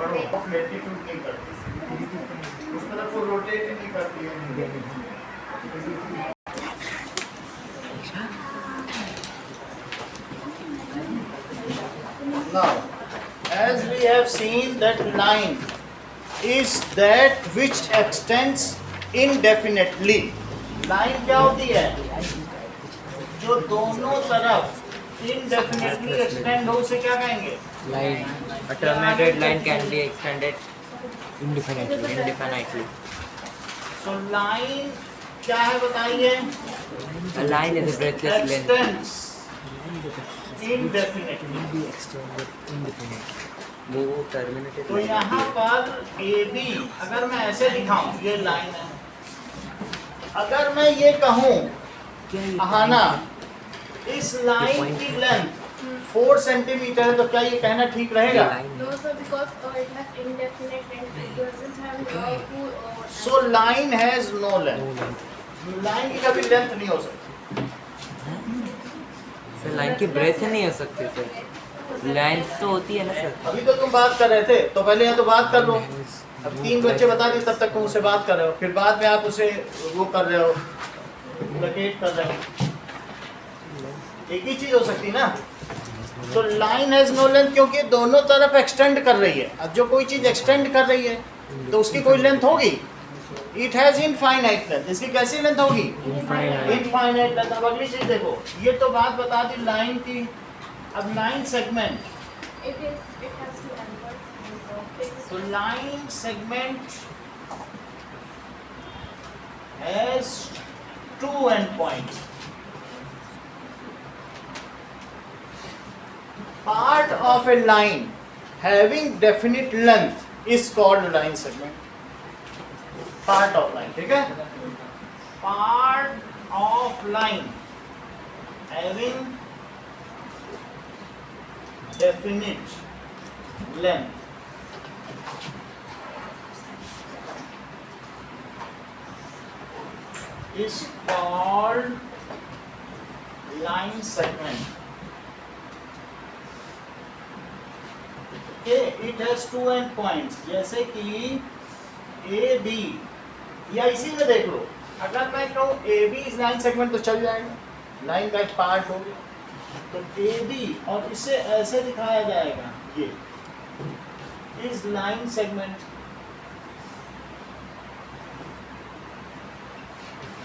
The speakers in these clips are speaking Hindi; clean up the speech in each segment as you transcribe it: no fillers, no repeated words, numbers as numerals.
ऑफ लेटीट्यूड नहीं करती, उस तरफ वो रोटेट ही नहीं करती है। Now, as we have seen that line is that which extends indefinitely. Line क्या होती है? जो दोनों तरफ indefinitely extend हो, उसे क्या कहेंगे? Line. A terminated line can be extended indefinitely. So line क्या है बताइए? A line is a breathless length. Extends indefinitely. वो terminated. तो यहाँ पर AB अगर मैं ऐसे दिखाऊं, ये लाइन है, अगर मैं ये कहूं अहाना इस लाइन की लेंथ 4 सेंटीमीटर है, तो क्या ये कहना ठीक रहेगा? No, sir, because it has indefinite length. It doesn't have full. So line has no length. Line की कभी लेंथ नहीं हो सकती। सर लाइन की ब्रेथ नहीं हो सकती सर, लाइन तो होती है ना सर। अभी तो तुम बात कर रहे थे, तो पहले यहाँ तो बात कर लो। अब 3 बच्चे बता दिए, तब तक तुम उससे बात कर रहे हो, फिर बाद में आप उसे वो कर रहे हो, लोकेट कर रहे हो। एक ही चीज हो सकती ना। तो लाइन हैज नो लेंथ क्योंकि दोनों तरफ एक्सटेंड कर रही है। अब जो कोई चीज एक्सटेंड कर रही है तो उसकी कोई लेंथ होगी। इट हैज इनफाइनाइट लेंथ, इसकी कैसी लेंथ होगी? Infinite length. अब अगली चीज देखो, ये तो बात बता दी लाइन की। अब line segment, It has two angles. तो line segment has 2 and points. Part of a line having definite length is called line segment. Part of line, ठीक है? Part of line having definite length is called line segment. It has 2 end points, जैसे कि ए बी, या इसी में देख लो, अगर मैं कहूँ A B is line segment तो चल जाएगा, लाइन का एक पार्ट हो गया। तो ए बी और इसे ऐसे दिखाया जाएगा, ये इज लाइन सेगमेंट,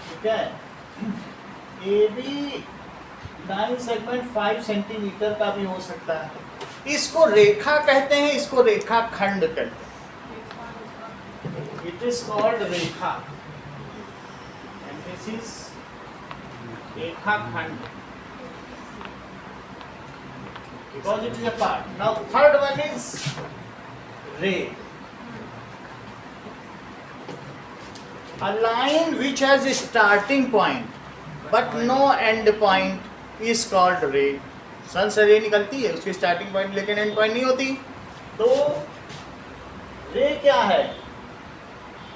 ठीक है। A B line segment 5 centimetre का भी हो सकता है। इसको रेखा कहते हैं, इसको रेखा खंड कहते हैं। It is called rekha, and this is rekha khand, because it is a part. Now third one is ray, a line which has a starting point but no end point is called ray. सन से रे निकलती है, उसकी स्टार्टिंग पॉइंट लेकिन एंड पॉइंट नहीं होती। तो रे क्या है?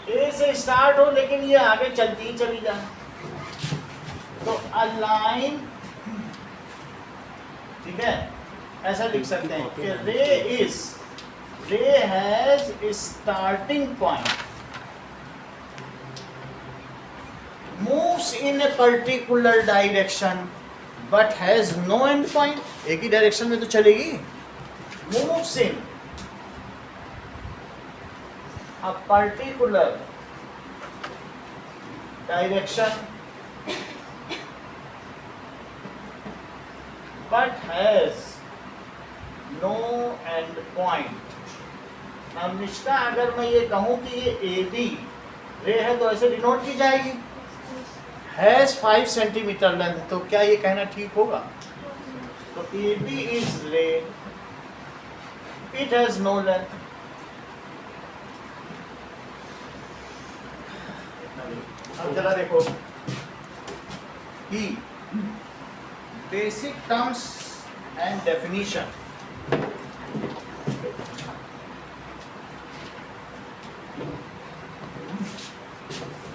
ए से स्टार्ट हो लेकिन ये आगे चलती ही चली जाए। तो अ लाइन, ठीक है, ऐसा लिख सकते हैं कि रे has starting point, moves in a particular direction but has no end point. एक ही डायरेक्शन में तो चलेगी। moves in a particular direction but has no end point. अब निष्ठा, अगर मैं ये कहूँ कि ये ए बी रे है तो ऐसे डिनोट की जाएगी, हैज 5 सेंटीमीटर लेंथ, तो क्या ये कहना ठीक होगा? तो ए बी इज रे, इट हैज नो लेंथ। अब जरा देखो कि basic terms and definition.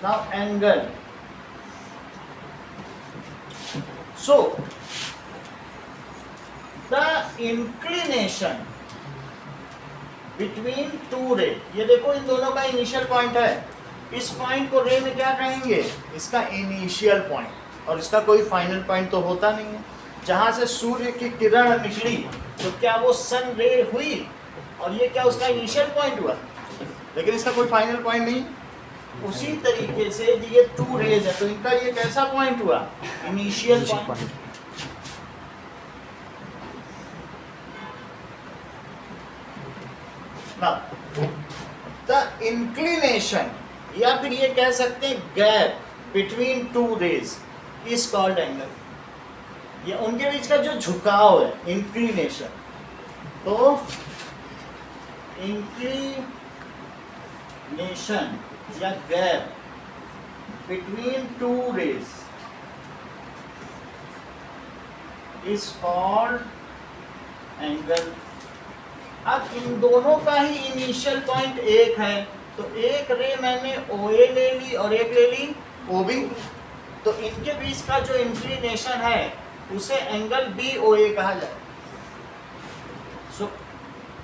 Now angle, so the inclination between two रे, ये देखो इन दोनों का इनिशियल पॉइंट है, इस पॉइंट को रे में क्या कहेंगे, इसका इनिशियल पॉइंट, और इसका कोई फाइनल पॉइंट तो होता नहीं है। जहां से सूर्य की किरण निकली तो क्या वो सन रे हुई, और ये क्या उसका इनिशियल पॉइंट हुआ, लेकिन इसका कोई फाइनल पॉइंट नहीं। उसी तरीके से ये टू रेज है, तो इनका ये कैसा पॉइंट हुआ, इनिशियल पॉइंट। द इंक्लिनेशन, या फिर ये कह सकते हैं gap between two rays is called angle, ये उनके बीच का जो झुकाव है, इंक्लिनेशन। तो इंक्लिनेशन या gap between two rays is called angle. अब इन दोनों का ही इनिशियल पॉइंट एक है, तो एक रे मैंने OA ले ली और एक ले ली OB, तो इनके बीच का जो इंक्लिनेशन है उसे एंगल BOA कहा जाए। सो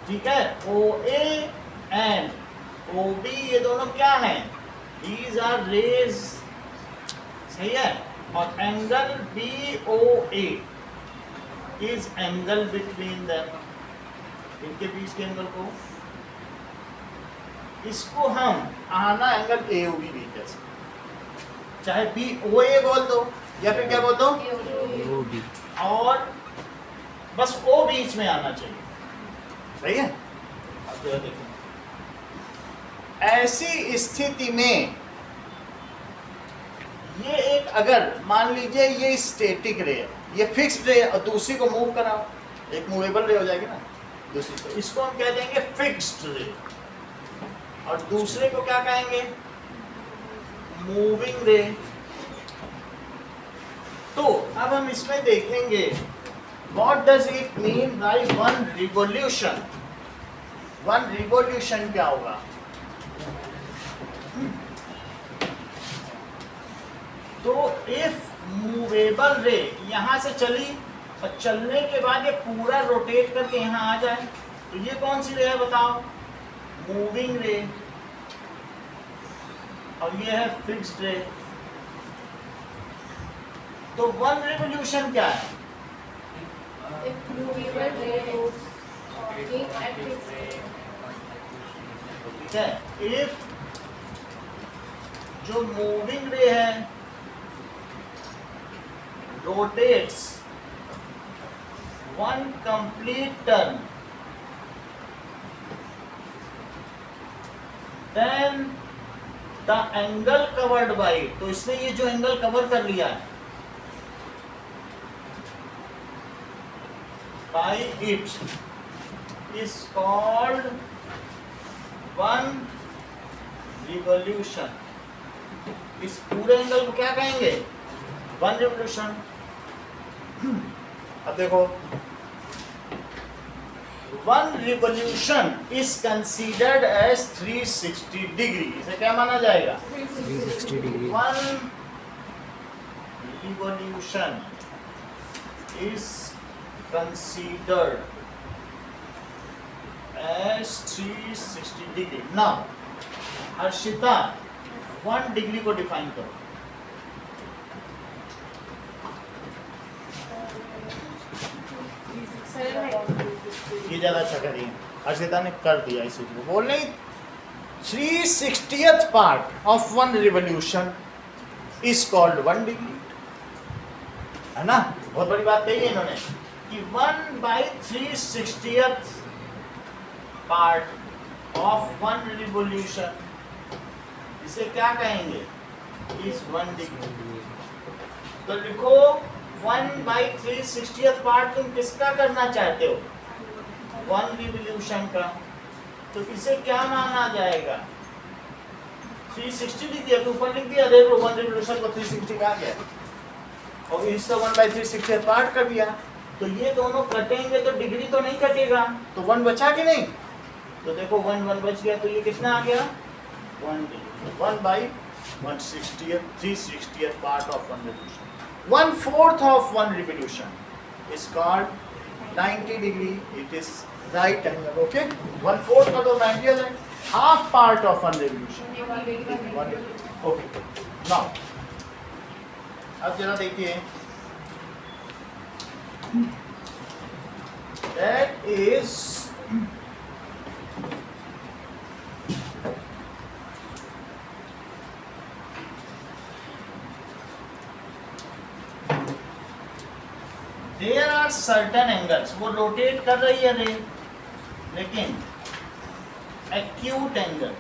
ठीक है, OA एंड OB ये दोनों क्या हैं, दीज आर रेज, सही है, और angle BOA is angle between them, इनके बीच के एंगल को, इसको हम आना एंगल AOB भी कह सकते, चाहे BOA बोल दो या फिर क्या बोल दो, और बस O बीच में आना चाहिए, सही है। अब जो देखो, ऐसी स्थिति में ये एक, अगर मान लीजिए ये स्टैटिक रे है, ये फिक्स्ड रे है, और दूसरी को मूव कराओ, एक मूवेबल रे हो जाएगी ना दूसरी, तो इसको हम कह देंगे फिक्स्ड रे, और दूसरे को क्या कहेंगे, मूविंग रे। तो अब हम इसमें देखेंगे what does it mean by one revolution. One revolution क्या होगा, तो इफ मूवेबल रे यहां से चली और चलने के बाद ये पूरा रोटेट करके यहाँ आ जाए, तो ये कौन सी रे है बताओ, मूविंग रे, और ये है फिक्स्ड रे। तो वन रिवॉल्यूशन क्या है, If movable ray moves orbiting at its ठीक है, इफ जो मूविंग रे है rotates one complete turn, then the angle covered by, तो इसने ये जो एंगल कवर कर लिया है by it is called one revolution. इस पूरे एंगल को क्या कहेंगे, वन रिवॉल्यूशन। अब देखो, one revolution is considered as 360 degree, इसे क्या माना जाएगा, 360 degree. One revolution is considered as 360 degree. Now, Harshita 1 degree को डिफाइन करो। ये ज्यादा अच्छा करिए, हर्षिता ने कर दिया इस चीज को, बोल रही 360th part of one revolution is called 1 degree, है ना, बहुत बड़ी बात कही है इन्होंने कि 1/360th part of one revolution, इसे क्या कहेंगे, इज 1 डिग्री। तो लिखो 1/360th पार्ट तुम किसका करना चाहते हो, वन रिवॉल्यूशन का, तो इसे क्या माना जाएगा, 360 लिख दिया, तो ऊपर लिख दिया, देख लो वन रिवॉल्यूशन को 360 का आ गया, और इसका 1/360th पार्ट कर दिया, तो ये दोनों कटेंगे तो डिग्री तो नहीं कटेगा, तो 1 बचा कि नहीं, तो देखो 1 बच गया, तो ये कितना आ गया, 1 degree, 1/160th 360th part of one revolution. 1/4 of one revolution is called 90 degree, it is right angle, okay. 1/4 का तो 90 है, half part of 1 revolution, okay. Now अब जरा देखिए, that is there are certain angles, वो रोटेट कर रही है रे, लेकिन एक्यूट एंगल,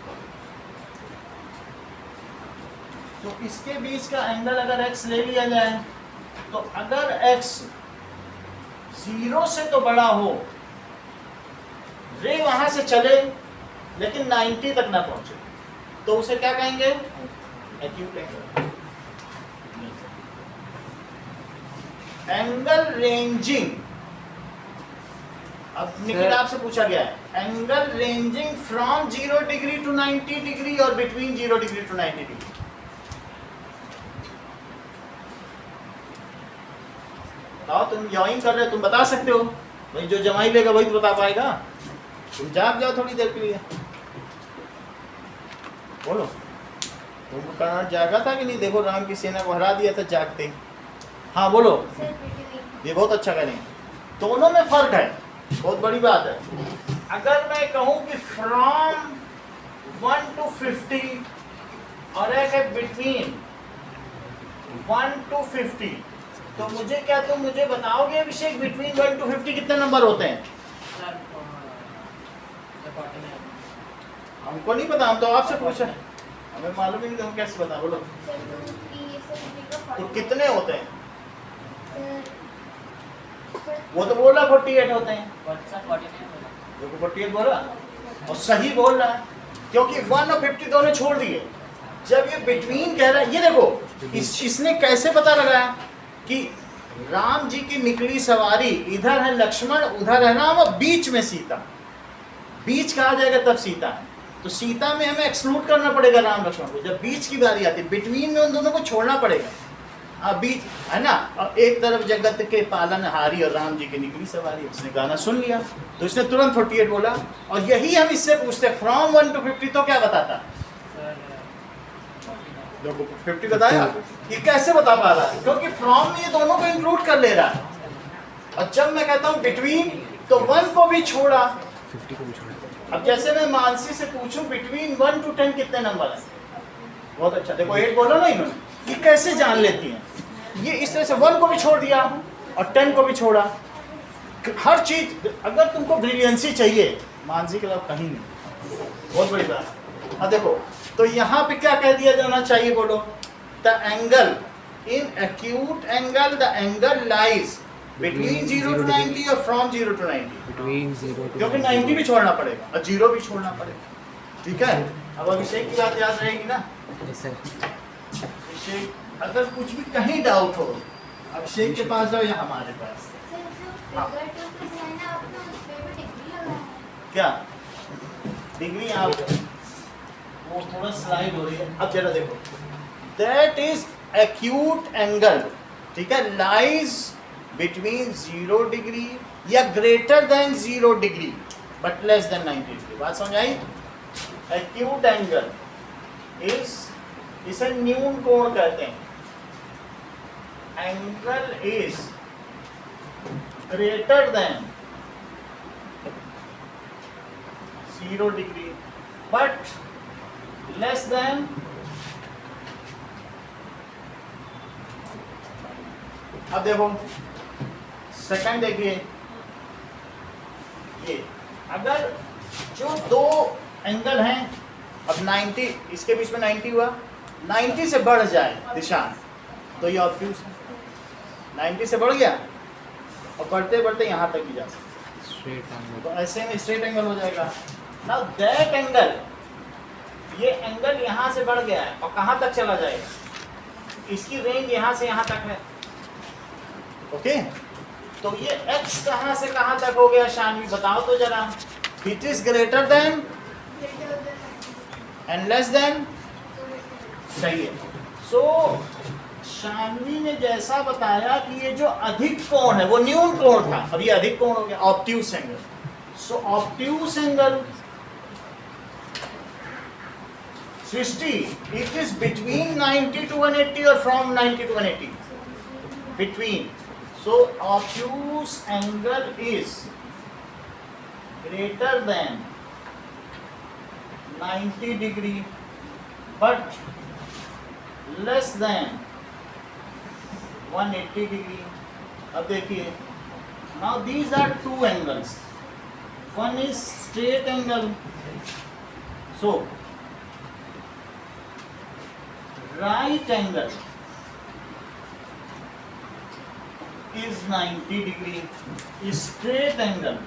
तो इसके बीच का एंगल अगर x ले लिया जाए, तो अगर x 0 से तो बड़ा हो, रे वहां से चले लेकिन 90 तक ना पहुंचे, तो उसे क्या कहेंगे? Acute angle. एंगल रेंजिंग, अब निखिल आपसे पूछा गया है, angle ranging from 0 degree to 90 degree और बिटवीन 0 डिग्री टू 90 डिग्री। बताओ, तुम ज्वाइन कर रहे हो, तुम बता सकते हो भाई, जो जमाई लेगा वही तो बता पाएगा, तुम जाग जाओ थोड़ी देर के लिए, बोलो। तुम कर्नाटक जागा था कि नहीं? देखो राम की सेना को हरा दिया था जागते ही। हाँ बोलो, ये बहुत अच्छा करें, दोनों में फर्क है, बहुत बड़ी बात है। अगर मैं कहूं कि फ्रॉम 1 to 50 और एक है बिटवीन 1 to 50, तो मुझे क्या, तुम मुझे बताओगे अभिषेक बिटवीन 1 to 50 कितने नंबर होते हैं? हमको नहीं पता, हम तो आपसे पूछा, हमें मालूम ही नहीं, हम कैसे बता, बोलो। तो कितने होते हैं? वो तो बोला 48 होते हैं, देखो 48 बोला और सही बोल रहा है, क्योंकि 1 और 50 दोनों छोड़ दिए। जब ये बिटवीन कह रहा है, ये देखो इसने कैसे पता लगाया कि राम जी की निकली सवारी, इधर है लक्ष्मण, उधर है राम और बीच में सीता, बीच कहा जाएगा तब सीता है, तो सीता में हमें एक्सक्लूड करना पड़ेगा राम लक्ष्मण को, जब बीच की बारी आती है, बिटवीन में उन दोनों को छोड़ना पड़ेगा। बीच है ना, और एक तरफ जगत के पालनहारी और राम जी की निकली सवारी, उसने गाना सुन लिया तो इसने तुरंत 48 बोला। और यही हम इससे पूछते फ्रॉम 1 to 50 तो क्या बताता? 50 बताया। ये कैसे बता पा रहा है? क्योंकि फ्रॉम में ये दोनों को इंक्लूड कर ले रहा है, और जब मैं कहता हूँ बिटवीन तो 1 को भी छोड़ा, 50 को भी छोड़ा। अब जैसे मैं मानसी से पूछूं बिटवीन 1 to 10 कितने नंबर है? बहुत अच्छा, देखो 8 बोला ना इन्होंने, ये कैसे जान लेती हैं? ये इस तरह से 1 को भी छोड़ दिया और 10 को भी छोड़ा। हर चीज, अगर तुमको ब्रिलियंसी चाहिए मानसी के अलावा कहीं नहीं, बहुत बड़ी बात। अब देखो, तो यहाँ पे क्या कह दिया जाना चाहिए, बोलो। The angle in acute angle, the angle lies between 0 to 90 और फ्रॉम 0 to 90, बिटवीन 0 to क्योंकि 90 भी छोड़ना पड़ेगा और 0 भी छोड़ना पड़ेगा, ठीक है। अब अभिषेक की बात याद रहेगी ना? अभिषेक, अगर कुछ भी कहीं डाउट हो, अभिषेक के पास जाओ या हमारे पास। क्या डिग्री आप, वो थोड़ा स्लाइड हो रही है, अब जरा देखो, दैट इज एक्यूट एंगल, ठीक है, लाइज बिटवीन 0 डिग्री या greater than 0 degree but less than 90 degree. बात समझ आई? एक्यूट एंगल इज, इसे न्यून कोण कहते हैं। Angle is greater than 0 degree but less than, अब देखो सेकंड देखिए, ये अगर जो दो एंगल हैं, अब 90, इसके बीच में 90 हुआ, 90 से बढ़ जाए निशान तो ये ऑब्ट्यूज है, 90 से बढ़ गया और बढ़ते बढ़ते यहाँ तक भी जा सकते, तो ऐसे में स्ट्रेट एंगल हो जाएगा। नाउ दैट एंगल, ये एंगल यहाँ से बढ़ गया है और कहाँ तक चला जाएगा? इसकी रेंज यहाँ से यहाँ तक है, ओके। तो ये x कहाँ से कहाँ तक हो गया शानवी, बताओ तो जरा। It is greater than and less than, सही है। सो शानवी ने जैसा बताया कि ये जो अधिक कोण है वो न्यून कोण था, अब ये अधिक कोण हो गया, obtuse angle. So obtuse angle 60, it is between 90 to 180 or from 90 to 180? Between. So obtuse angle is greater than 90 degree but less than 180 degree. अब देखिए, now these are two angles. One is straight angle. So right angle is 90 degree. Straight angle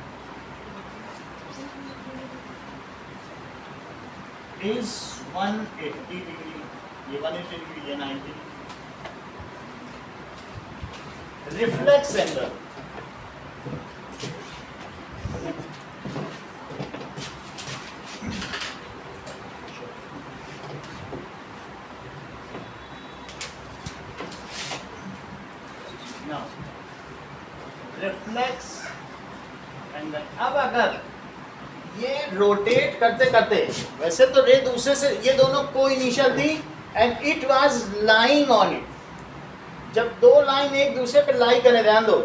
is 180 degree. ये 180 degree, ये 90 degree. Reflex angle now reflex angle. अब अगर ये रोटेट करते करते, वैसे तो रे दूसरे से, ये दोनों को इनिशियल थी and it was lying on it. जब दो लाइन एक दूसरे पे लाई करें, ध्यान दो,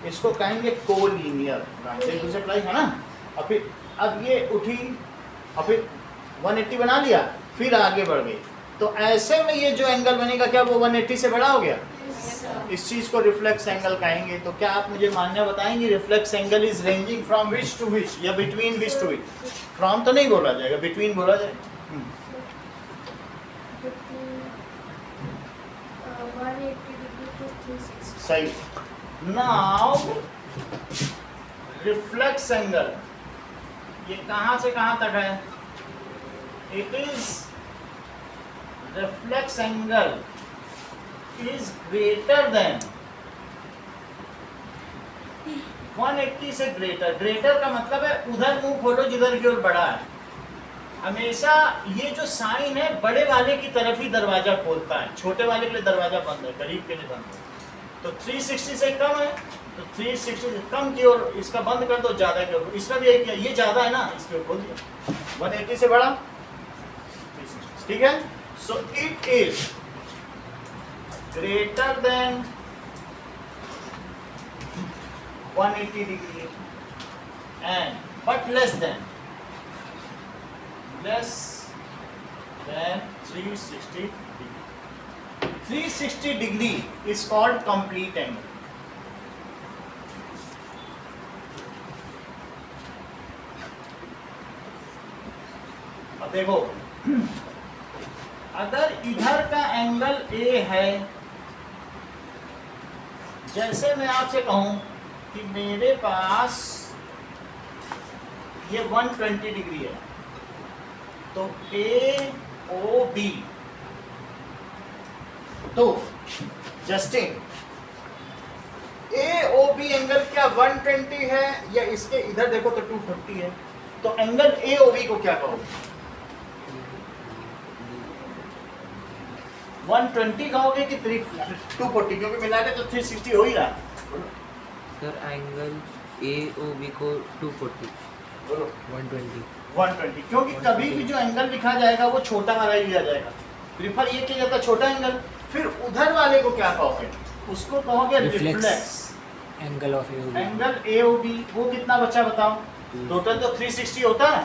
इसको कहेंगे कोलिनियर. एक दूसरे पे लाई है ना. और फिर अब ये उठी और फिर 180 बना लिया, फिर आगे बढ़ गई. तो ऐसे में ये जो एंगल बनेगा, क्या वो 180 से बड़ा हो गया? इस चीज को रिफ्लेक्स एंगल कहेंगे. तो क्या आप मुझे मानना बताएंगे reflex angle is ranging from which to which, या between which to which? From तो नहीं बोला जाएगा, बिटवीन बोला जाएगा. 180 degree to 360. सही. नाउ रिफ्लेक्स एंगल ये कहां से कहां तक है? It is reflex angle is greater than 180 से ग्रेटर. ग्रेटर का मतलब है उधर मुंह खोलो जिधर की ओर बड़ा है. हमेशा ये जो साइन है बड़े वाले की तरफ ही दरवाजा खोलता है, छोटे वाले के लिए दरवाजा बंद है, करीब के लिए बंद है. तो 360 से कम है, तो 360 से कम की ओर इसका बंद कर दो, ज्यादा की ओर. इसका भी यही किया, ये ज्यादा है ना, इसकी ओर खोल दिया. 180 से बड़ा 360. ठीक है. So it is greater than 180 degree and but less than 360 degree. 360 degree is called complete angle. अब देखो, अगर इधर का एंगल A है, जैसे मैं आपसे कहूं कि मेरे पास ये 120 डिग्री है, तो AOB, तो जस्टिन AOB एंगल क्या 120 है, या इसके इधर देखो तो 240 है. तो एंगल AOB को क्या कहोगे? 120 कहोगे कि 240? क्योंकि मिला के तो 360 हो ही रहा. सर एंगल AOB को 240. बोलो 120. क्योंकि कभी भी जो एंगल लिखा जाएगा वो छोटा वाला ही लिया जाएगा. प्रीफर ये किया जाता है छोटा एंगल. फिर उधर वाले को क्या कहोगे? उसको कहोगे reflex angle of AOB. Angle AOB. वो कितना बचा बताओ? टोटल तो 360 होता है,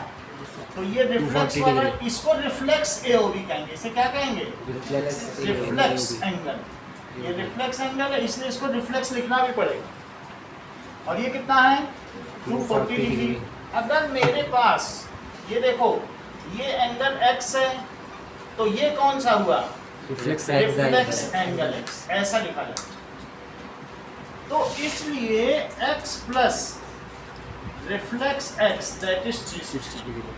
तो ये रिफ्लेक्स वाला, इसको रिफ्लेक्स AOB कहेंगे. इसे क्या कहेंगे? Reflex angle. ये रिफ्लेक्स एंगल है, इसलिए इसको रिफ्लेक्स लिखना भी पड़ेगा. और ये कितना है? 240 डिग्री. अगर मेरे पास ये देखो, ये एंगल X है, तो ये कौन सा हुआ? Reflex angle X. ऐसा लिखा जाए. तो इसलिए X plus reflex X, that is 360 degree.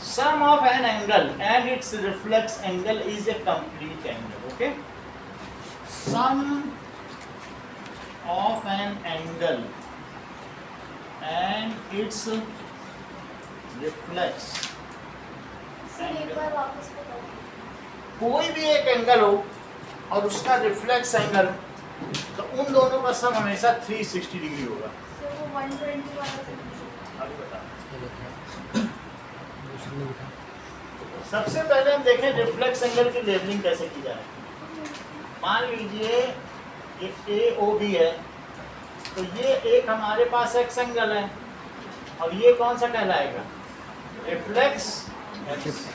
Sum of an angle and its reflex angle is a complete angle. Okay. Sum of an angle and its reflex sir एक बार वापस बताओ. कोई भी एक एंगल हो और उसका रिफ्लेक्स एंगल, तो उन दोनों का सम हमेशा 360 डिग्री होगा. सर वो 120 वाला solution। अभी बता। दूसरे में दिखा। सबसे पहले हम देखें रिफ्लेक्स एंगल की लेवलिंग कैसे की जाए। मान लीजिए ये ए ओ बी है, तो ये एक हमारे पास एक्स एंगल है और ये कौन सा कहलाएगा, रिफ्लेक्स एक्स।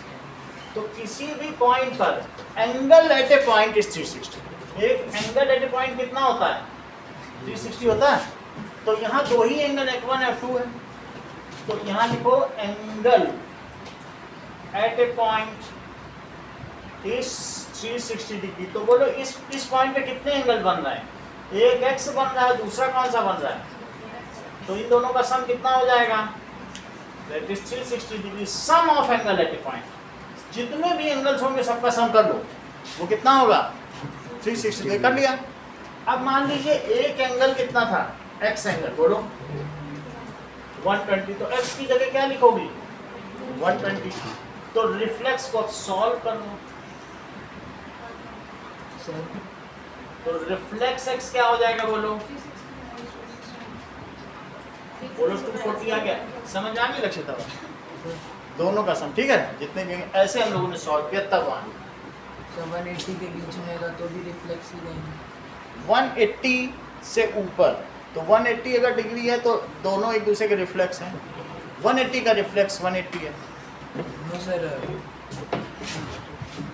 तो किसी भी पॉइंट पर angle at a point is 360। एक एंगल एट ए पॉइंट कितना होता है, 360 होता है। तो यहाँ दो ही एंगल F1 F2 है, तो यहाँ लिखो angle at a point is 360 degree. तो बोलो इस पॉइंट पे कितने एंगल बन रहे हैं, एक एक्स बन रहा है, दूसरा कौन सा बन रहा है, तो इन दोनों का सम कितना हो जाएगा, that is 360 degree sum of angle at a point. जितने भी एंगल्स होंगे सबका सम कर लो, वो कितना होगा 360 कर लिया। अब मान लीजिए एक एंगल कितना था, एक्स एंगल, बोलो 120, तो एक्स की जगह क्या लिखोगी 120। तो रिफ्लेक्स को सॉल्व कर लो, तो रिफ्लेक्स एक्स क्या हो जाएगा, बोलो 240 आ गया। समझ आ गई लक्ष्य तब दोनों का सम, ठीक है। जितने भी ऐसे हम लोगों ने सॉल्व किया तब आ गया। 180 के बीच में रहेगा तो भी रिफ्लेक्स ही रहेंगे। 180 से ऊपर, तो 180 अगर डिग्री है तो दोनों एक दूसरे के रिफ्लेक्स हैं। 180 का रिफ्लेक्स 180 है। नो सर,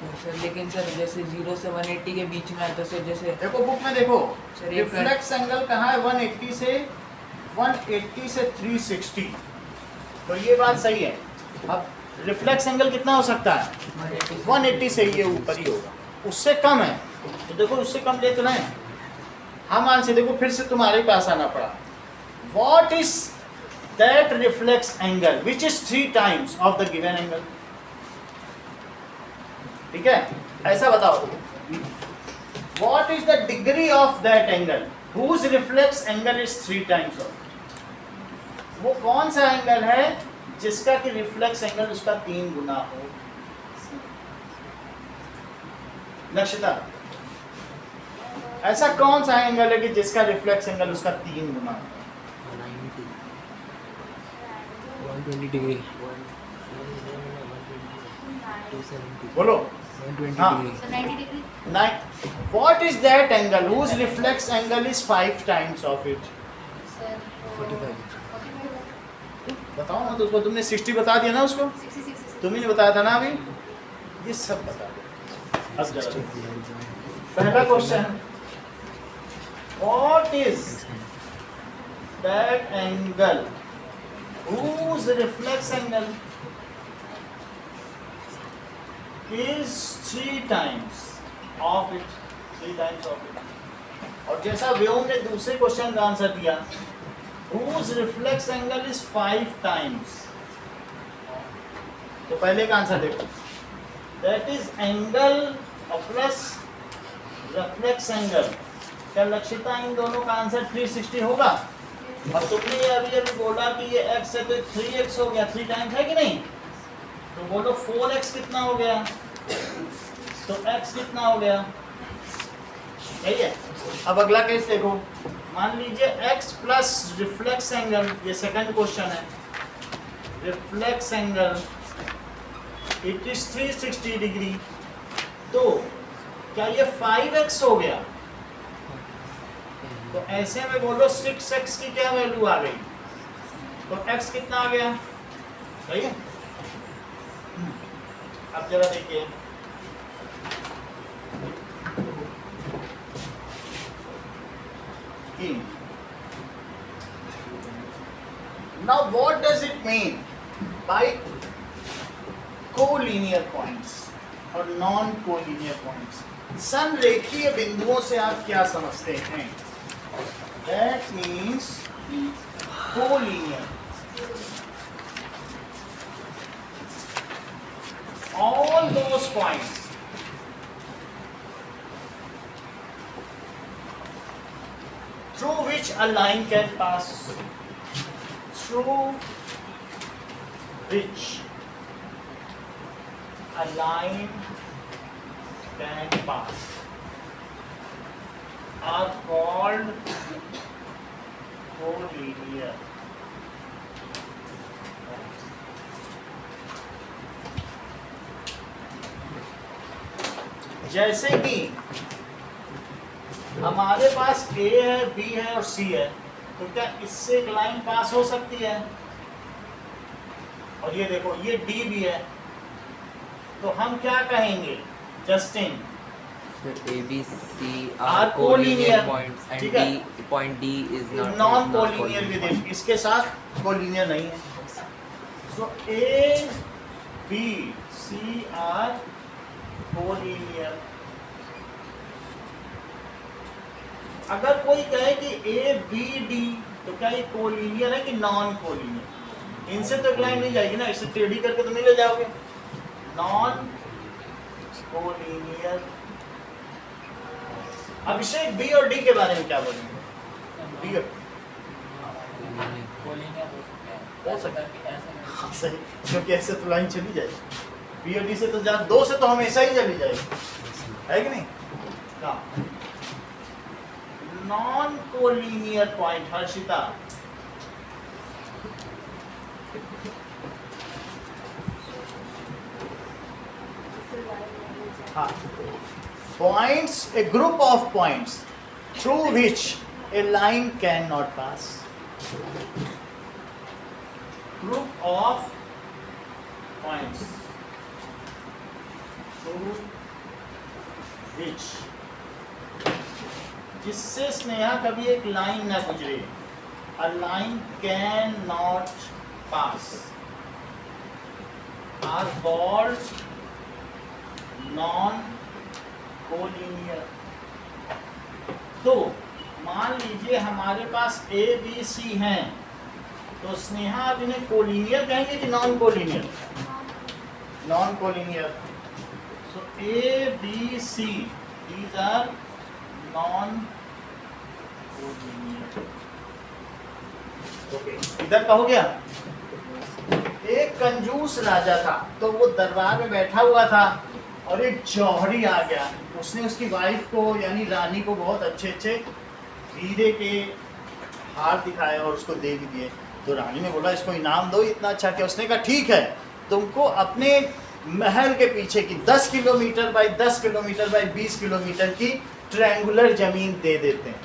तो सर लेकिन सर जैसे 0 से 180 के बीच में है तो सर जैसे देखो बुक में देखो, सर ये रिफ्लेक्स एंगल कहाँ है, 180 से 360। तो ये बात सही है। अब रिफ्लेक्स एंगल कितना हो सकता है, 180 से ये ऊपर ही होगा, उससे कम है तो देखो उससे कम ले तो नहीं। हम आंसर देखो फिर से तुम्हारे पास आना पड़ा। What is that reflex angle which is 3 times of the given angle. ठीक है, ऐसा बताओ, what is the degree of that angle whose reflex angle is 3 times of. वो कौन सा एंगल है जिसका कि रिफ्लेक्स एंगल उसका 3 गुना हो। नक्षता, ऐसा कौन सा एंगल है कि जिसका रिफ्लेक्स एंगल उसका 3 गुना हो। 120 डिग्री। बोलो 120 हाँ। Degree. So 90 degree। What is that angle whose reflex angle is 5 times of it? Sir, 45। बताओ ना, तो उसको तुमने 60 बता दिया ना, उसको 66। तुम ही ने बताया था ना अभी, ये सब बता दो। अब जरा पहला question, what is that angle whose reflex angle is 3 times of it, 3 times of it। और जैसा व्योम ने दूसरे क्वेश्चन का आंसर दिया, whose reflex angle is 5 times। तो पहले का आंसर देखो, that is angle plus reflex angle। क्या लक्षिता इन दोनों का आंसर 360 होगा। और तुमने ये अभी अभी बोला कि ये x है तो 3x हो गया, 3 टाइम्स है कि नहीं। तो बोलो 4x कितना हो गया, तो x कितना हो गया, सही है। अब अगला केस देखो, मान लीजिए x प्लस रिफ्लेक्स एंगल, ये सेकंड क्वेश्चन है, reflex angle it is 360 degree. तो क्या ये 5x हो गया, तो ऐसे में बोलो 6x की क्या वैल्यू आ गई, तो x कितना आ गया, सही है। अब जरा देखिए, now what does it mean by collinear points और नॉन कोलिनियर पॉइंट्स। संरेखीय बिंदुओं से आप क्या समझते हैं, that means collinear, all those points through which a line can pass, through which a line can pass are called collinear. जैसे कि हमारे पास A है, B है और C है, तो क्या इससे एक लाइन पास हो सकती है? और ये देखो ये D भी है, तो हम क्या कहेंगे Justin? A, B, C Are are collinear collinear points and ठीक है? point D is not non is not collinear with collinear. इसके साथ कोलिनियर नहीं है। So A, B, C are collinear. अगर कोई कहे कि A, B, D, तो क्या ये कोलिनियर है कि नॉन कोलिनियर? इनसे तो एक लाइन नहीं जाएगी ना, इसे टेढ़ी करके तो नहीं ले जाओगे। Non collinear. अभिषेक बी और डी के बारे में क्या बोलेंगे? बी और हो सकता है हाँ, सही, क्योंकि ऐसे तो लाइन चली जाएगी। बी और डी से तो दो से तो हमेशा ही चली जाएगी, है कि नहीं? Non collinear point Harshita. हाँ, points, a group of points through which a line cannot pass. Group of points through which, जिससे स्नेहा कभी एक लाइन ना गुजरे, a line cannot pass, are called non collinear. तो मान लीजिए हमारे पास ए बी सी हैं, तो स्नेहा आप इन्हें कोलिनियर कहेंगे कि non collinear? Non collinear. So A B C these are non collinear. Okay, इधर का हो गया। एक कंजूस राजा था, तो वो दरबार में बैठा हुआ था और एक जौहरी आ गया। उसने उसकी वाइफ को यानी रानी को बहुत अच्छे अच्छे हीरे के हार दिखाए और उसको दे भी दिए। तो रानी ने बोला इसको इनाम दो, इतना अच्छा किया। उसने कहा ठीक है, तुमको अपने महल के पीछे की 10 kilometre by 10 kilometre by 20 kilometre की ट्रायंगुलर जमीन दे देते हैं।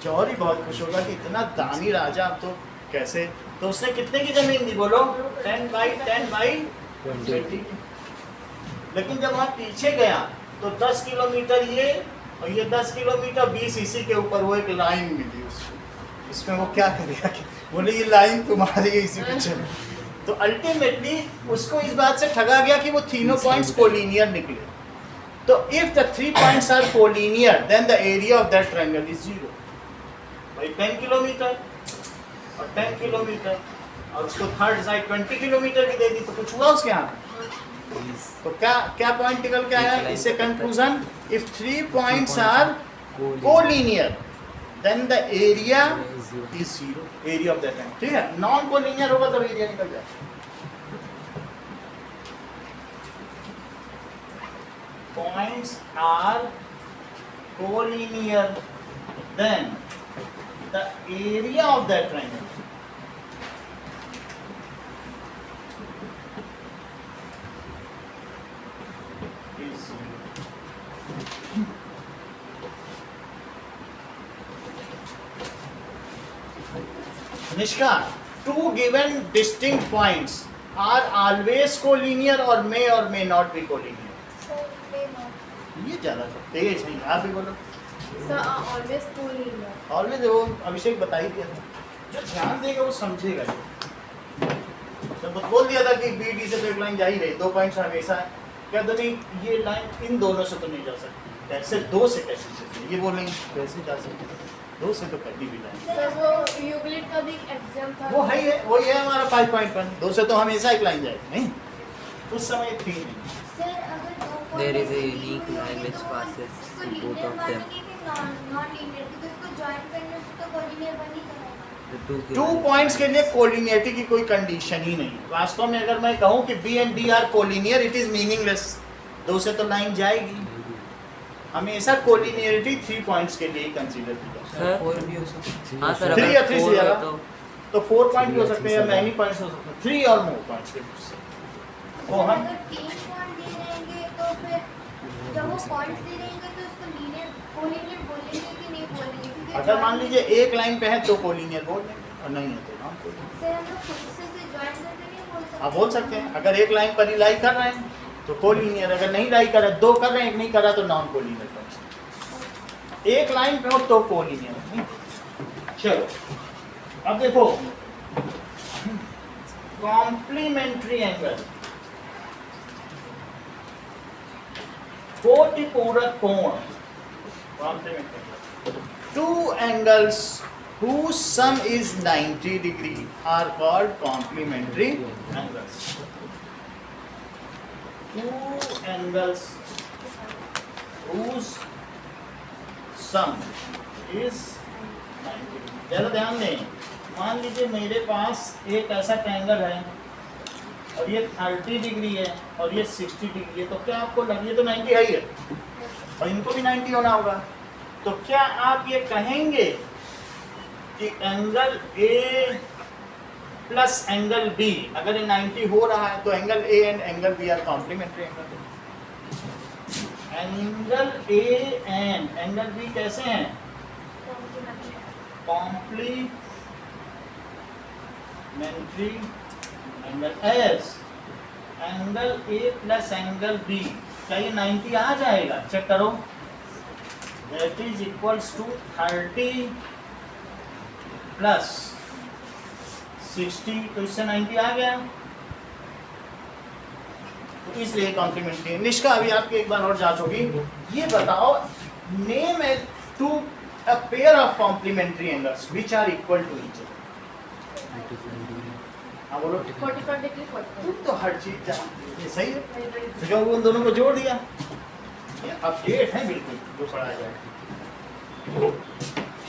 जौहरी बहुत खुश होगा कि इतना दानी राजा, अब तो कैसे। तो उसने कितने की जमीन दी बोलो? 10 बाई 10 बाई 20। लेकिन जब वहाँ पीछे गया तो 10 किलोमीटर ये और ये 10 किलोमीटर 20 इसी के ऊपर वो एक लाइन मिली उसको। इसमें वो क्या करेगा कि बोले ये लाइन तुम्हारी है इसी पीछे। तो अल्टीमेटली उसको इस बात से ठगा गया कि वो तीनों पॉइंट्स कोलिनियर निकले। तो if the 3 points are collinear then the area of that triangle is 0। भाई 10 किलोमीटर और 10 किलोमीटर और उसको थर्ड साइड 20 किलोमीटर की दे दी, तो कुछ हुआ उसके यहाँ? तो क्या पॉइंट निकल के आया इससे conclusion? If 3 points are collinear then the area is 0, area of that triangle. ठीक है, नॉन कोलिनियर होगा तब एरिया निकल जाए। Points are collinear then the area of that triangle Nishka, 2 given distinct points are always collinear or may not be collinear. So they not. ये ज्यादा तेज नहीं, आप ही बोलो। So always collinear. ऑलवेज वो अभिषेक बता ही दिया था, जो ध्यान देगा वो समझेगा। जब बोल दिया था कि बी डी से तो एक लाइन जा ही रही, 2 पॉइंट्स हमेशा है, कहते नहीं ये लाइन इन दोनों से तो नहीं जा सकती, कैसे 2 से कैसे चलती? ये बोलेंगे कैसे जा सकती, 2 से तो कभी भी लाइन। सर वो यूक्लिड का भी एग्जाम था। वो है ही है, वही है हमारा 5.1। 2 से तो हमेशा एक लाइन जाएगी, नहीं उस समय 3 नहीं। सर अगर There is a unique line which passes through both of them. Non linear तो इसको जॉइन करने से तो कोलिनियर बन ही जाएगा। The 2 पॉइंट्स के लिए कोलिनियरिटी की कोई कंडीशन ही नहीं। वास्तव में अगर मैं कहूँ कि B and D are collinear, it is meaningless. 2 से तो लाइन जाएगी, हमेशा कोलिनियरिटी 3 पॉइंट्स के लिए ही कंसीडर की जाती सर 4 भी हो सकता है। हाँ सर, 3 अगर या 3 से 4 ज़्यादा? है तो है। तो 4 पॉइंट भी हो 3 या सकते हैं या 3 से मैनी पॉइंट्स हो सकते हैं, 3 और मोर पॉइंट्स के बीच से। तो सर, हम अगर 3 पॉइंट दे रहेंगे तो फिर जब वो पॉइंट्स दे रहेंगे तो उसको लीनियर कोलिनियर बोलेंगे कि नहीं बोलेंगे? क्योंकि अगर मान join- लीजिए एक लाइन पे है तो कोलिनियर बोल देंगे और नहीं है तो नॉन कोलिनियर। सर हम लोग खुद से ज्वाइन करके नहीं बोल सकते? आप बोल सकते हैं अगर एक लाइन पर ही लाई कर रहे हैं तो कोलिनियर, अगर नहीं लाई कर रहे, 2 कर रहे हैं एक नहीं कर रहा तो नॉन कोलिनियर फंक्शन। एक लाइन पे हो तो कोलिनियर। चलो अब देखो कॉम्प्लीमेंट्री एंगल, कोटिपूरक कोण, complementary angle. 2 angles whose sum is 90 degree are called complementary angles. 2 angles whose sum is 90 degree। ज़रा ध्यान दें, मान लीजिए मेरे पास एक ऐसा ट्रायंगल है और ये 30 डिग्री है और ये 60 डिग्री है, तो क्या आपको लगे तो 90 है ही है और इनको भी 90 होना होगा। तो क्या आप ये कहेंगे कि angle A plus angle B, अगर ये 90 हो रहा है तो angle A and angle B are complementary angle. Angle A and angle B कैसे हैं? Complementary angle. As angle A plus angle B, क्या ये 90 आ जाएगा? चेक करो, that is equals to 30 plus 60, तो इससे 90 आ गया। तो इसलिए कॉम्प्लीमेंट्री। निष्का अभी आपकी एक बार और जांच होगी। ये बताओ, name a two a pair of complementary angles which are equal to each other. हाँ बोलो। 45 डिग्री 45। तुम तो हर चीज जानते हो, ये सही है। तो क्या उन दोनों को जोड़ दिया? ये अपडेट है बिल्कुल जो पढ़ा जाए।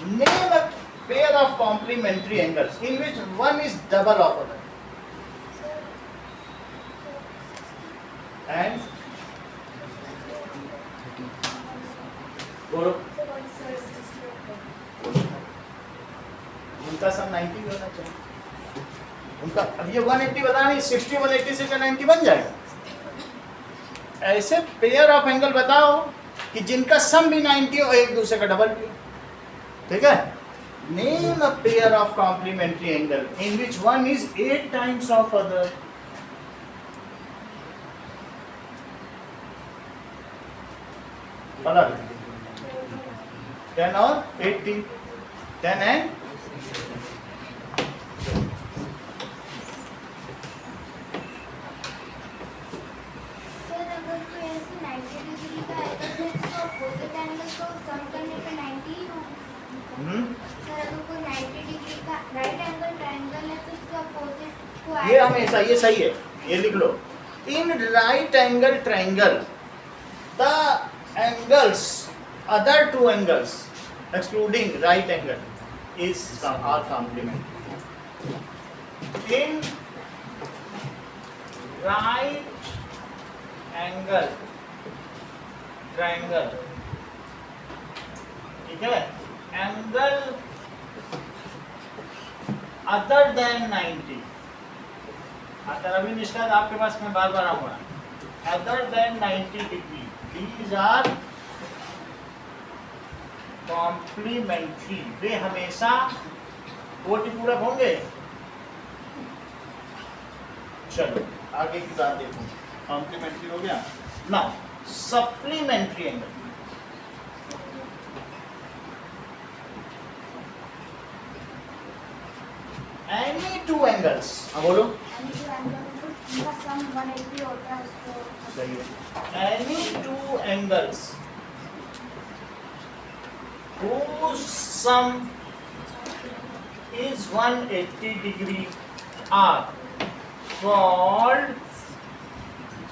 Name a pair of complementary angles in which one is double of other and बोलो। उनका सम 90 होना चाहिए। उनका अब ये 180 बता नहीं, 60 180 से क्या 90 बन जाएगा? ऐसे पेयर ऑफ एंगल बताओ कि जिनका सम भी 90 हो, एक दूसरे का डबल भी हो। ठीक है? Name a pair of complementary angle in which one is 8 times of other. पता 10 और 80, 10 एंड सर अगर कोई ऐसे 90 डिग्री का है तो फिर इसको अपोजिट एंगल को सम करने पे 90 ही होगा। सर अगर कोई 90 डिग्री का राइट एंगल ट्रायंगल है तो इसका अपोजिट को ये हमेशा ये सही है, ये लिख लो। In right angle triangle the angles other 2 angles excluding right angle is are complementary. In right angle triangle, ठीक है, एंगल अदर देन 90, अगर अभी निष्ठा आपके पास मैं बार बार आऊंगा, other than 90 degree, these are complementary. वे हमेशा कोटिपूरक होंगे। चलो आगे की बात देखो। कॉम्प्लीमेंट्री हो गया ना। सप्लीमेंट्री एंगल, एनी 2 एंगल्स, बोलो। इनका सम 180 होता है उसको। सही है। Any 2 angles whose sum is 180 degree are called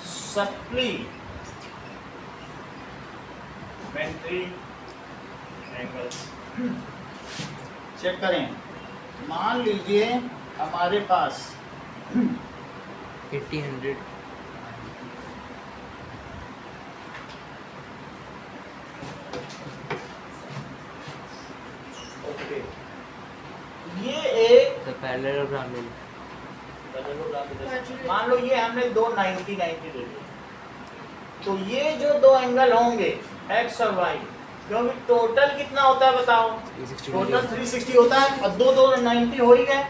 supplementary angles। Check करें, मान लीजिए हमारे पास 80 100 80 पैरेललोग्राम ले लो। मान लो ये हमने दो 90 90 ले लिए, तो ये जो दो एंगल होंगे x और y, क्योंकि टोटल कितना होता है बताओ? 360 टोटल 360 होता है और दो दो 90 हो ही गए,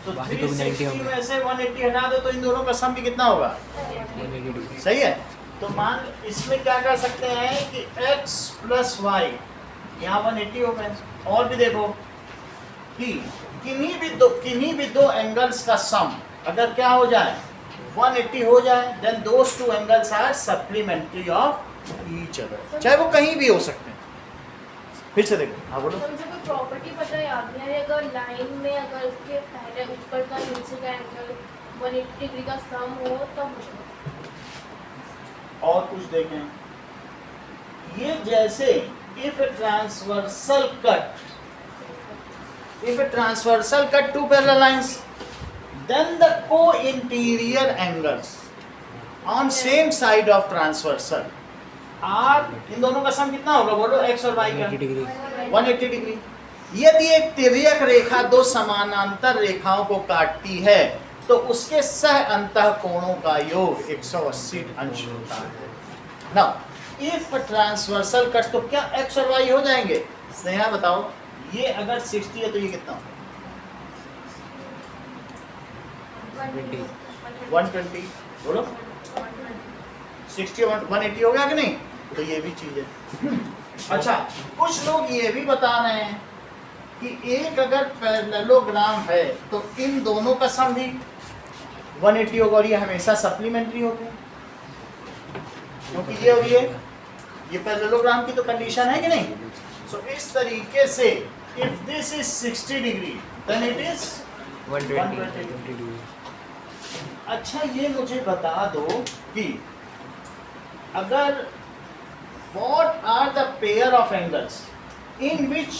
तो बाकी तो 90 360 होंगे। में से 180 हटा दो तो इन दोनों का सम भी कितना होगा? 180 डिग्री। सही है। तो मान इसमें क्या कर सकते हैं कि x प्लस वाई यहाँ 180 हो गए। और भी देखो कि किन्हीं भी दो एंगल्स का सम अगर क्या हो जाए 180 हो जाए, then those two angles are supplementary of each other, चाहे वो कहीं भी हो सकते हैं। फिर से देखो, हाँ बोलो। मुझे कोई प्रॉपर्टी पता याद नहीं है, अगर लाइन में अगर उसके पहले ऊपर का नीचे का एंगल 180 डिग्री का सम हो तब और कुछ देखें, ये जैसे if a transversal cut two parallel lines, then the co-interior angles on same side of transversal are, इन दोनों का सम कितना होगा बोलो? x और y का 180 डिग्री। 180 डिग्री। यदि एक तिर्यक रेखा दो समानांतर रेखाओं को काटती है तो उसके सह अंतः कोणों का योग 180 अंश होता है। नाउ इफ ट्रांसवर्सल कट, तो क्या x और y हो जाएंगे? स्नेहा बताओ, ये अगर 60 है तो ये कितना होगा? 120 बोलो। 60 180 हो गया कि नहीं? तो ये भी चीज है। अच्छा, कुछ लोग ये भी बता रहे हैं कि एक अगर पैरेललोग्राम है तो इन दोनों का सम भी 180 होगा और ये हमेशा सप्लीमेंट्री होगा, क्योंकि ये और ये पैरेललोग्राम की तो कंडीशन है कि नहीं? सो इस तरीके से if this is 60 degree then it is 120 degree. अच्छा, ये मुझे बता दो कि अगर what are the pair of angles in which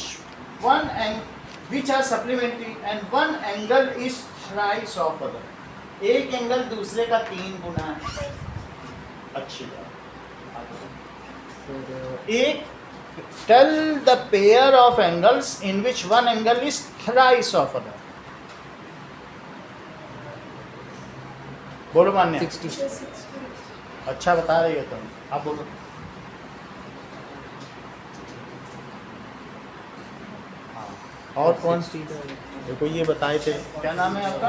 are supplementary and one angle is thrice of other, एक एंगल दूसरे का 3 गुना है। अच्छी बात। एक tell the pair of angles in which one angle is thrice of other, बोलो मान्य। 60। अच्छा बता रही हो तुम, आप बोलो। और कौन सी? देखो ये बताए थे, क्या नाम है आपका?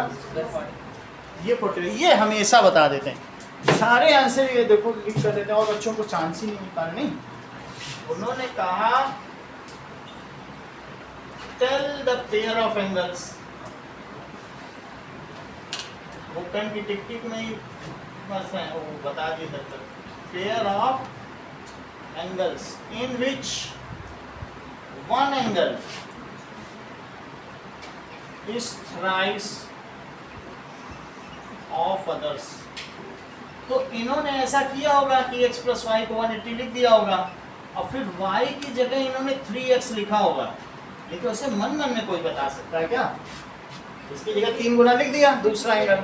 ये फोटो, ये हमेशा बता देते हैं सारे आंसर, ये देखो लिख कर देते हैं और बच्चों को चांस ही नहीं मिलता। नहीं, उन्होंने कहा tell the pair of angles, वो पेन की टिक टिक में ही बस है, वो बता दिए तब तक। Pair of angles in which one angle is thrice of others। तो इन्होंने ऐसा किया होगा कि x प्लस वाई को 180 लिख दिया होगा और फिर y की जगह इन्होंने 3x लिखा होगा, लेकिन उसे मन मन में कोई बता सकता है क्या? इसकी जगह 3 गुना लिख दिया दूसरा एंगल,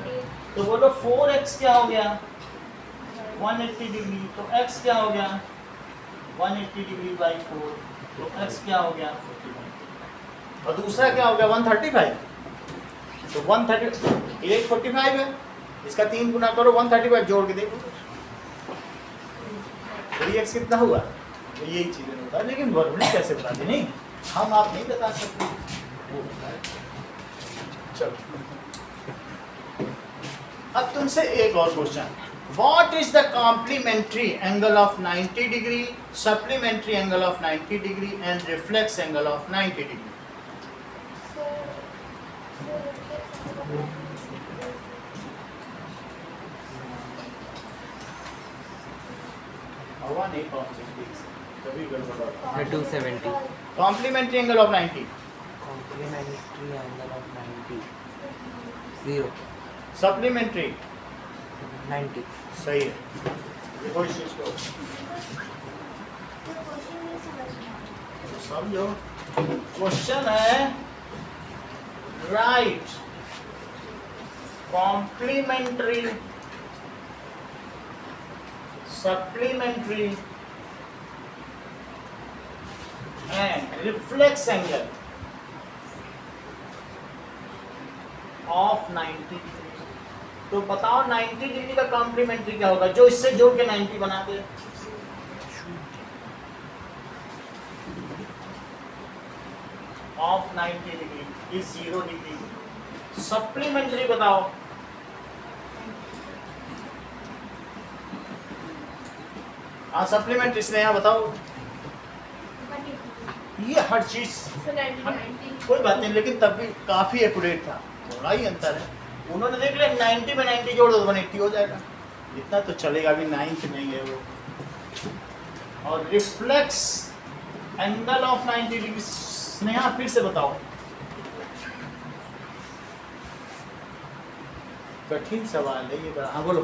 तो बोलो 4x क्या हो गया? 180 डिग्री। तो x क्या हो गया? 180 डिग्री बाई 4, तो x क्या हो गया? 45। और दूसरा क्या हो गया? 135। तो 130 एक 45 है, इसका 3 गुना करो 135 जोड़ के देखो 3x कितना हुआ। तो यही चीजें होता है, लेकिन वर्बली कैसे बता दें? नहीं, हम आप नहीं बता सकते। चलो, अब तुमसे एक और question, what is the complementary angle of 90 degree, supplementary angle of 90 degree and reflex angle of 90 degree? हवा नहीं पहुंच सकती, कभी गड़बड़ होता है। 270। Complementary angle of 90, complementary angle of 90 0 supplementary 90। सही है। देखो इस चीज को समझो, क्वेश्चन है right complementary, supplementary and reflex angle of 90 degree. तो बताओ 90 डिग्री का कॉम्प्लीमेंट्री क्या होगा, जो इससे जोड़ के 90 बना दे। Of 90 degree is 0 degree. Supplementary बताओ। हाँ सप्लीमेंट्री इसने यहाँ बताओ। ये हर चीज सर 90 कोई बात नहीं, लेकिन तब भी काफी एक्यूरेट था, थोड़ा ही अंतर है। उन्होंने देख लिया 90 में 90 जोड़ दो 180 हो जाएगा, इतना तो चलेगा। अभी 9th नहीं है वो। और reflex angle of 90 degree Sneha फिर से बताओ। कठिन सवाल है ये बड़ा। हाँ बोलो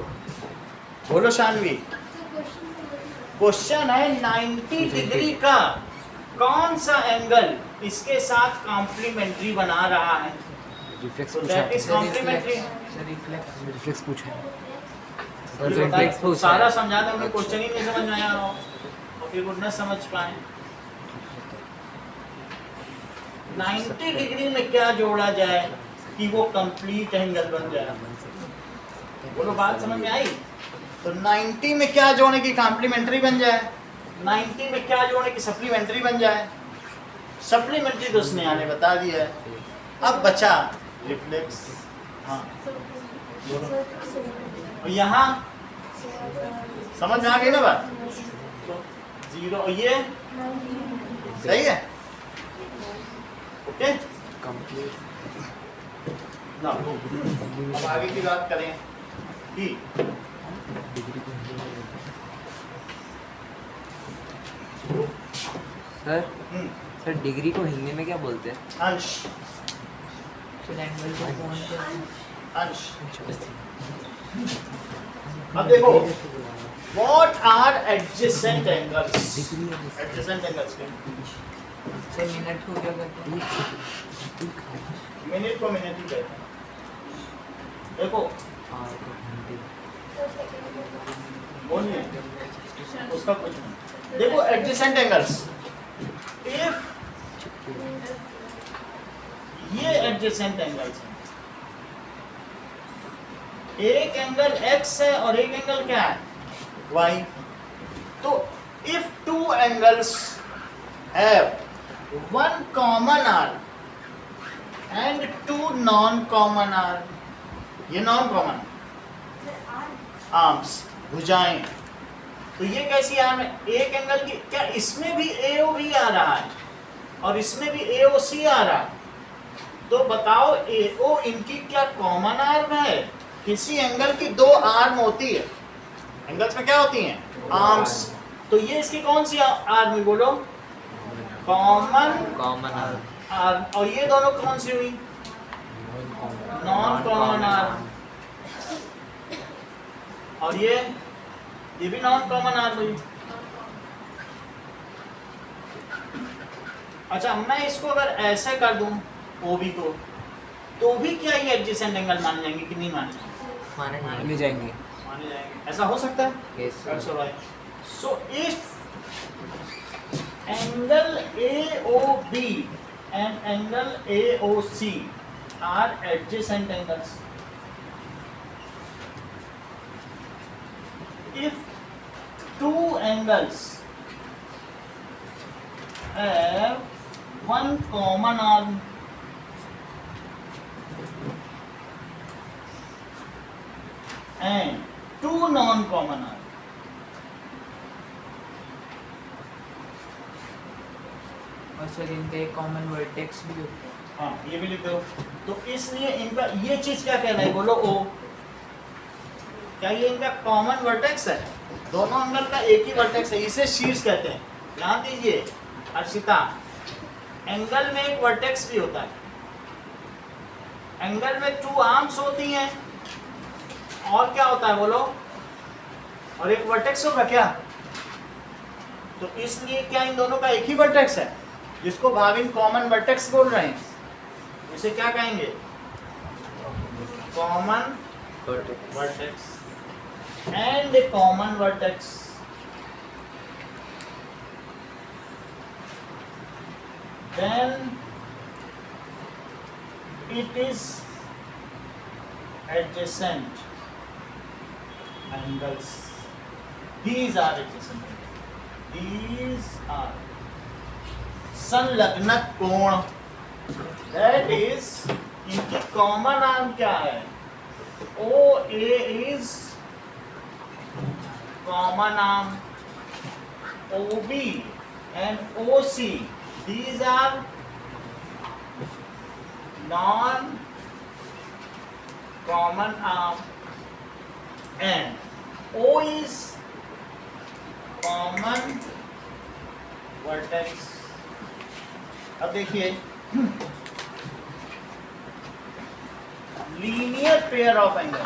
बोलो शानवी। क्वेश्चन है 90 डिग्री का कौन सा एंगल इसके साथ कॉम्प्लीमेंट्री बना रहा है? रिफ्लेक्स तो पूछा दैट इज है। कॉम्प्लीमेंट्री। रिफ्लेक्स पूछा है। सर रिफ्लेक्स पूछा सारा है। समझा दो, हमें क्वेश्चन ही नहीं समझ में आया हो और फिर वो न समझ पाए। 90 डिग्री में क्या जोड़ा जाए कि वो कंप्लीट एंगल बन जाए? बोलो बात समझ में आई? तो 90 में क्या जोड़ने की कॉम्प्लीमेंट्री बन जाए, 90 में क्या जोड़ने की सप्लीमेंट्री बन जाए। सप्लीमेंट्री तो उसने आने बता दिया है। अब बचा रिफ्लेक्स। हाँ और यहाँ समझ में आ गई ना बात? तो 0 ये सही है। ओके ना, अब आगे की बात करें कि सर सर डिग्री को हिंदी में क्या बोलते हैं? अंश। अंश। अब देखो what are adjacent angles. Adjacent angles के सर मिनट को क्या कहते हैं? मिनट को मिनट ही कहते हैं। देखो बोलिए उसका कुछ नहीं। देखो एडजेसेंट एंगल्स, इफ ये एडजेसेंट एंगल्स हैं, एक एंगल x है और एक एंगल क्या है y। तो if two angles have one common arm and two non common arm, ये नॉन कॉमन आर्म्स भुजाएं, तो ये कैसी आर्म है? एक एंगल की क्या इसमें भी AOB आ रहा है और इसमें भी AOC आ रहा है। तो बताओ AO इनकी क्या कॉमन आर्म है? किसी एंगल की दो आर्म होती है, एंगल्स में क्या होती हैं? आर्म्स। तो ये इसकी कौन सी आर्म हुई बोलो? Common arm. और ये दोनों कौन सी हुई? Non common arm. और ये भी नॉन कॉमन आर्म हुई। अच्छा मैं इसको अगर ऐसे कर दूं OB को, तो भी क्या ये एडजेसेंट एंगल मान जाएंगे कि नहीं मानेंगे? ले जाएंगे। माने जाएंगे। ऐसा हो सकता है? Yes, sir. अच्छा भाई। So if angle AOB and angle AOC are adjacent angles, if two angles have one common arm and two non-common arm, और सर इनका एक कॉमन वर्टेक्स भी होता है। हाँ ये भी लिख दो। तो इसलिए इनका ये चीज क्या कह रहा है बोलो? O। क्या ये इनका कॉमन वर्टेक्स है? दोनों एंगल का एक ही वर्टेक्स है, इसे शीर्ष कहते हैं। ध्यान दीजिए अर्शिता, एंगल में एक वर्टेक्स भी होता है। एंगल में टू आर्म्स होती हैं और क्या होता है बोलो? और एक वर्टेक्स होगा क्या? तो इसलिए क्या इन दोनों का एक ही वर्टेक्स है, जिसको भाविन कॉमन वर्टेक्स बोल रहे हैं। इसे क्या कहेंगे? Common vertex and common vertex. Then it is adjacent angles. These are adjacent angles. These are संलग्न कोण. That is, इनकी कॉमन नाम क्या है? OA is common arm. OB and OC, these are non-common arm, and O is common vertex. अब देखिए, linear pair of angle.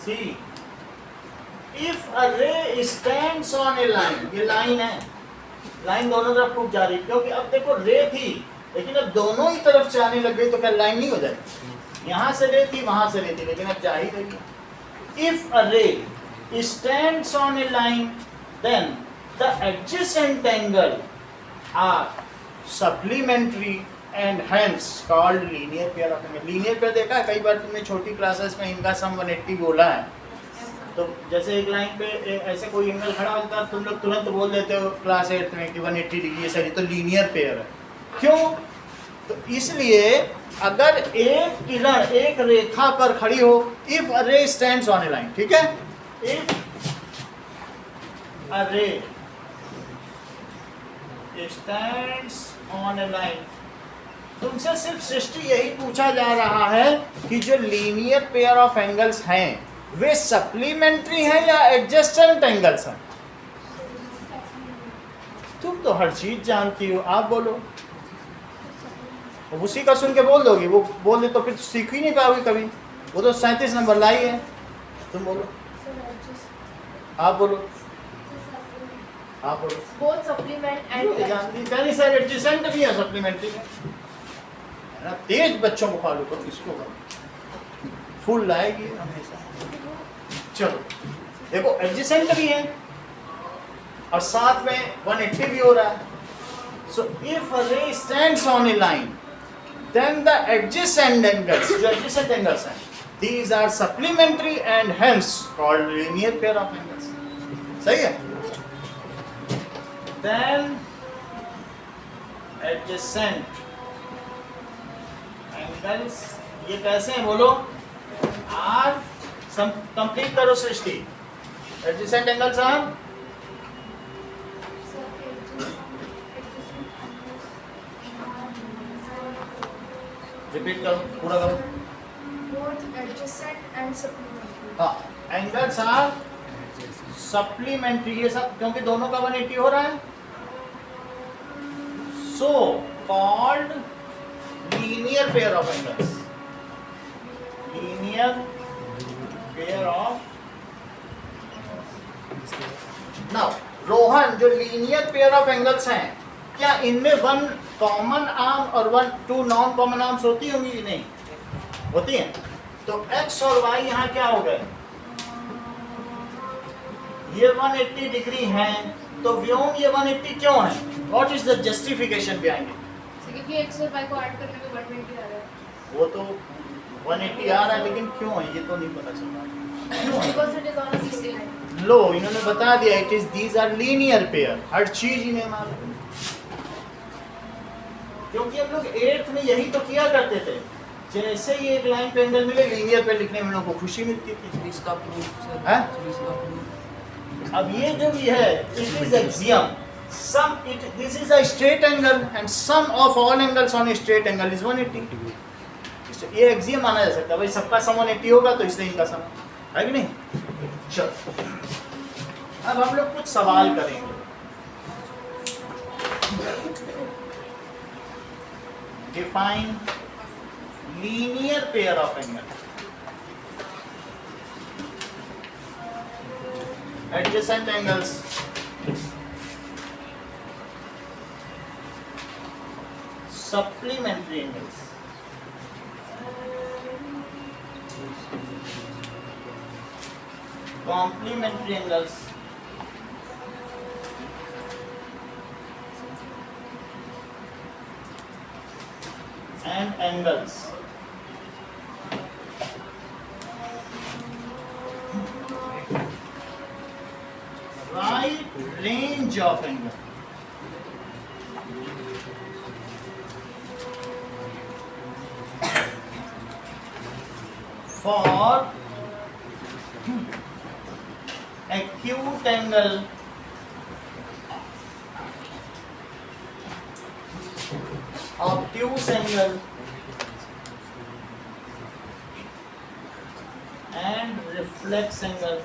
See, if a ray stands on a line, ये लाइन है, लाइन दोनों तरफ टूट जा रही, क्योंकि अब देखो रे थी, लेकिन अब दोनों ही तरफ से आने लग गई तो क्या लाइन नहीं हो जाएगी? यहाँ से रे थी, वहां से रे थी, लेकिन अब जा ही रही. If a ray stands on a line, then the adjacent angle are supplementary and hence called linear pair of angle. Linear pair देखा है कई बार तुमने छोटी क्लासेस में इनका सम 180 बोला है. तो जैसे एक लाइन पे ऐसे कोई एंगल खड़ा होता है, तुम लोग तुरंत बोल देते हो क्लास 8 में कि 180 डिग्री सही, तो लीनियर पेयर है. क्यों? तो इसलिए अगर एक किरण एक रेखा पर खड़ी हो, इफ अ रे स्टैंड्स ऑन ए लाइन, ठीक है, इफ अ रे स्टैंड्स ऑन ए लाइन, तुमसे सिर्फ सृष्टि यही पूछा जा रहा है कि जो लीनियर पेयर ऑफ एंगल्स हैं वे सप्लीमेंट्री हैं या एडजेसेंट एंगल्स हैं. तुम तो हर चीज जानती हो, आप बोलो. अब उसी का सुन के बोल दोगी, वो बोल दे तो फिर सीख ही नहीं पाओगी कभी. वो तो 37 नंबर लाई है. तुम बोलो, आप बोलो, आप बोलो. both supplement and जानती पहले सर एडजेसेंट भी है, सप्लीमेंट्री है ना. तेज बच्चों को फॉलो करो, इसको करो, फुल लाएगी हमेशा. चलो देखो, एडजेसेंट भी है और साथ में 180 भी हो रहा है. सो इफ अ रे stands on A line, then the adjacent angles, जो adjacent angles हैं, these are supplementary and hence called linear pair of angles. सही है? Then adjacent angles, ये कैसे हैं बोलो? are some complete करो सृष्टि. Adjacent angles are रिपीट करो, पूरा करो. both adjacent and supplementary. हाँ, एंगल्स आर सप्लीमेंट्री. ये सब क्योंकि दोनों का 180 हो रहा है, so called linear pair of angles. Linear pair of. Now Rohan, जो लीनियर पेयर ऑफ एंगल्स हैं, क्या इनमें 1 कॉमन आर्म और 2 नॉन कॉमन आर्म्स होती होंगी? नहीं होती हैं. तो x और y यहाँ क्या हो गए? ये 180 डिग्री हैं, तो व्योम ये 180 क्यों है? What is the justification behind it? क्योंकि x और y को ऐड करने पे 120 आ रहा है. वो तो 180 आ रहा है, लेकिन क्यों है ये तो नहीं पता चल रहा. क्यों है? Because it is on a CC line. लो, इन्होंने बता दिया, it is these are linear pair. हर चीज इन्हें मालूम है, क्योंकि हम लोग 8th में यही तो किया करते थे. जैसे ही एक लाइन पे एंगल मिले, लीनियर पे लिखने में हम लोग को खुशी मिलती थी. इसका प्रूफ सर, हैं? इसका प्रूफ. अब ये जो भी है, it is axiom. Sum it this is a straight angle and sum of all angles on a straight angle is 180. ये एक्सियम माना जा सकता है. भाई सबका सम 180 होगा तो इसलिए इनका सम है कि नहीं. चलो अब हम लोग कुछ सवाल करेंगे. Define linear pair of angle. Adjacent angles, supplementary angles. Complementary angles. and angles. Right range of angle. For acute angle, obtuse angle, and reflex angle.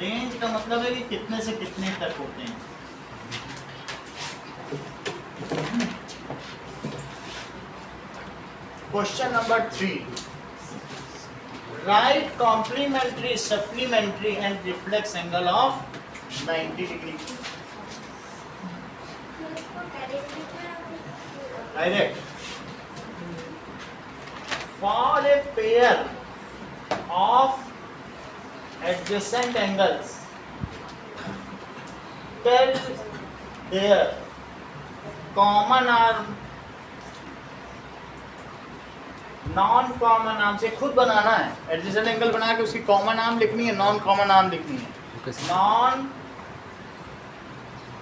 Range का मतलब है कि कितने से कितने तक होते हैं. Question number 3. Write complementary, supplementary and reflex angle of 90 degree. Direct. For a pair of adjacent angles, tell their common arm, non common arm से खुद बनाना है. एडजेसेंट एंगल बना के उसकी कॉमन आर्म लिखनी है, नॉन कॉमन आर्म लिखनी है. Non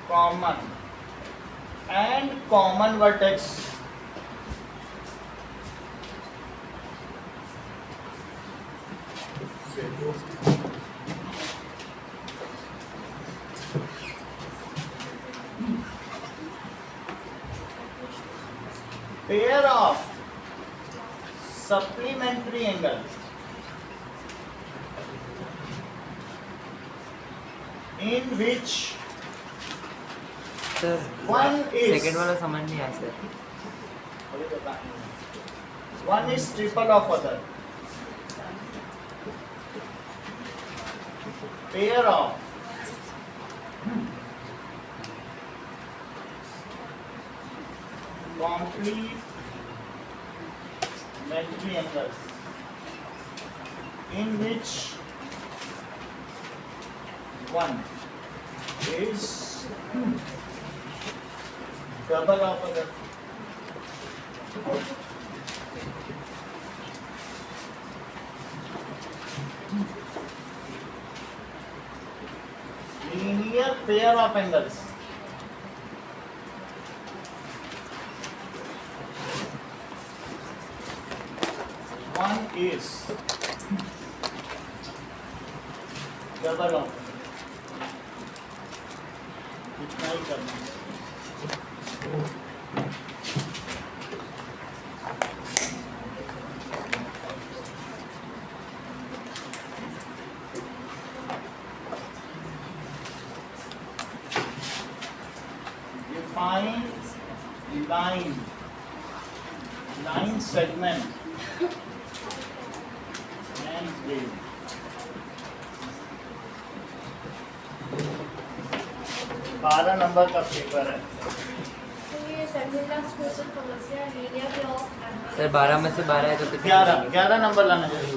common and common vertex. Pair of supplementary angles in which sir one is second वाला समझ नहीं आया sir. one is triple of other. Pair of complementary angles in which one is double of other. Linear pair of angles. One is double of. इतना ही करना है. Define line segment and wave. बारह नंबर का पेपर है. तो ये सेकंड क्लास क्वेश्चन समस्या लीनियर पे ऑफ सर 12 में से 12 है तो कितने 11 नंबर लाना चाहिए.